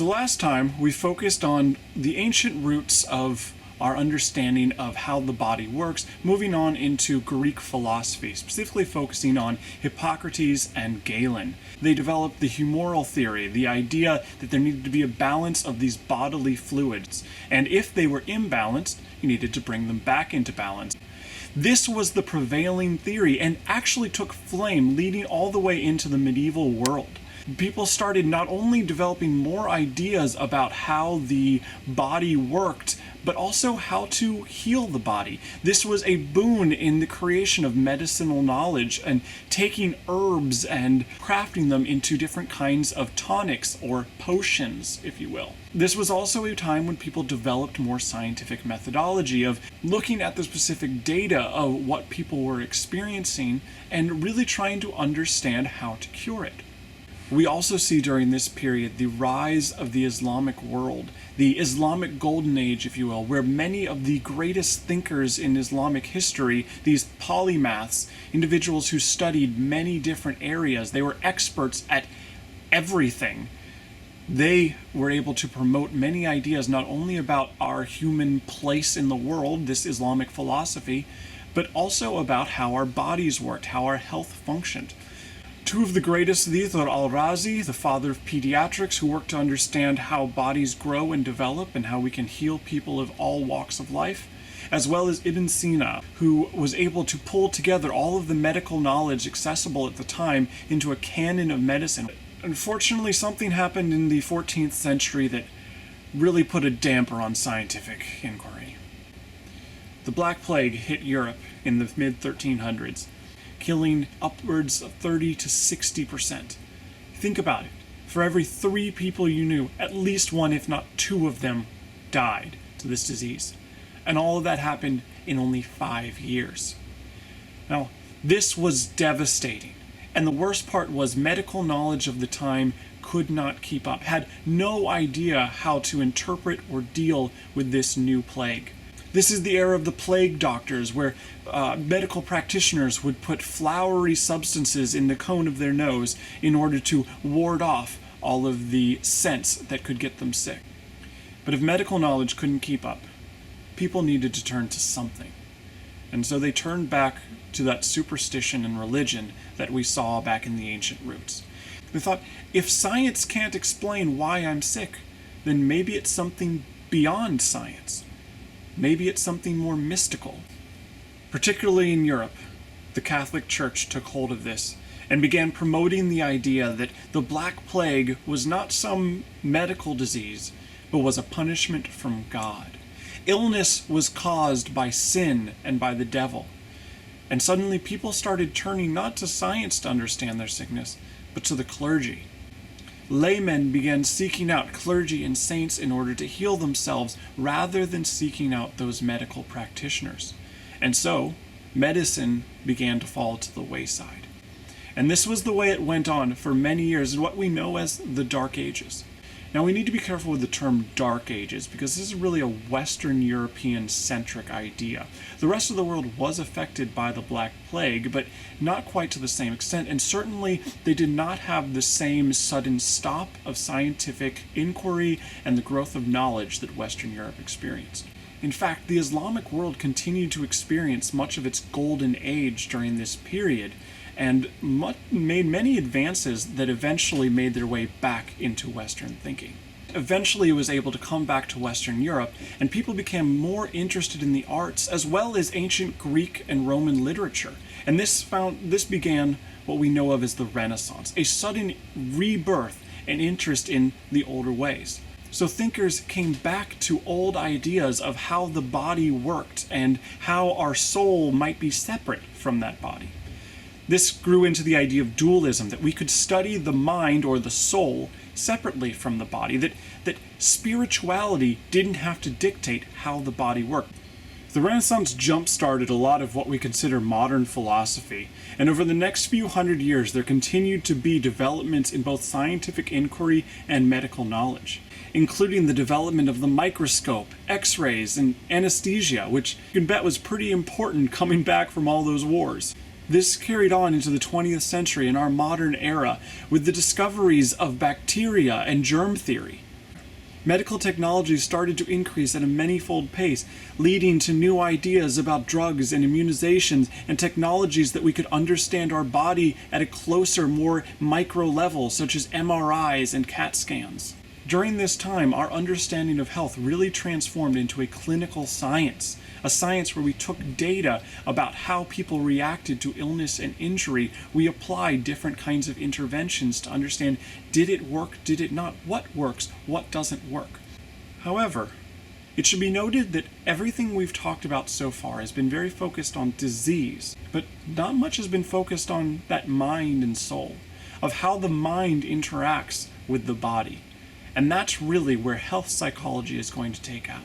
So last time we focused on the ancient roots of our understanding of how the body works, moving on into Greek philosophy, specifically focusing on Hippocrates and Galen. They developed the humoral theory, the idea that there needed to be a balance of these bodily fluids, and if they were imbalanced, you needed to bring them back into balance. This was the prevailing theory and actually took flame, leading all the way into the medieval world. People started not only developing more ideas about how the body worked, but also how to heal the body. This was a boon in the creation of medicinal knowledge and taking herbs and crafting them into different kinds of tonics or potions, if you will. This was also a time when people developed more scientific methodology of looking at the specific data of what people were experiencing and really trying to understand how to cure it. We also see during this period the rise of the Islamic world, the Islamic Golden Age, if you will, where many of the greatest thinkers in Islamic history, these polymaths, individuals who studied many different areas, they were experts at everything. They were able to promote many ideas not only about our human place in the world, this Islamic philosophy, but also about how our bodies worked, how our health functioned. Two of the greatest, Dr. al-Razi, the father of pediatrics, who worked to understand how bodies grow and develop and how we can heal people of all walks of life, as well as Ibn Sina, who was able to pull together all of the medical knowledge accessible at the time into a canon of medicine. Unfortunately, something happened in the 14th century that really put a damper on scientific inquiry. The Black Plague hit Europe in the mid-1300s. Killing upwards of 30 to 60%. Think about it. For every 3 people you knew, at least 1, if not 2 of them, died to this disease. And all of that happened in only 5 years. Now, this was devastating. And the worst part was medical knowledge of the time could not keep up, had no idea how to interpret or deal with this new plague. This is the era of the plague doctors, where medical practitioners would put floury substances in the cone of their nose in order to ward off all of the scents that could get them sick. But if medical knowledge couldn't keep up, people needed to turn to something. And so they turned back to that superstition and religion that we saw back in the ancient roots. They thought, if science can't explain why I'm sick, then maybe it's something beyond science. Maybe it's something more mystical. Particularly in Europe, the Catholic Church took hold of this and began promoting the idea that the Black Plague was not some medical disease, but was a punishment from God. Illness was caused by sin and by the devil. And suddenly people started turning not to science to understand their sickness, but to the clergy. Laymen began seeking out clergy and saints in order to heal themselves rather than seeking out those medical practitioners. And so, medicine began to fall to the wayside. And this was the way it went on for many years in what we know as the Dark Ages. Now, we need to be careful with the term Dark Ages because this is really a Western European-centric idea. The rest of the world was affected by the Black Plague, but not quite to the same extent, and certainly they did not have the same sudden stop of scientific inquiry and the growth of knowledge that Western Europe experienced. In fact, the Islamic world continued to experience much of its golden age during this period, and made many advances that eventually made their way back into Western thinking. Eventually it was able to come back to Western Europe, and people became more interested in the arts as well as ancient Greek and Roman literature. And this began what we know of as the Renaissance, a sudden rebirth and interest in the older ways. So thinkers came back to old ideas of how the body worked and how our soul might be separate from that body. This grew into the idea of dualism, that we could study the mind or the soul separately from the body, that spirituality didn't have to dictate how the body worked. The Renaissance jump-started a lot of what we consider modern philosophy, and over the next few hundred years there continued to be developments in both scientific inquiry and medical knowledge, including the development of the microscope, X-rays, and anesthesia, which you can bet was pretty important coming back from all those wars. This carried on into the 20th century in our modern era with the discoveries of bacteria and germ theory. Medical technology started to increase at a many-fold pace, leading to new ideas about drugs and immunizations and technologies that we could understand our body at a closer, more micro level, such as MRIs and CAT scans. During this time, our understanding of health really transformed into a clinical science, a science where we took data about how people reacted to illness and injury. We applied different kinds of interventions to understand, did it work, did it not, what works, what doesn't work. However, it should be noted that everything we've talked about so far has been very focused on disease, but not much has been focused on that mind and soul, of how the mind interacts with the body. And that's really where health psychology is going to take out.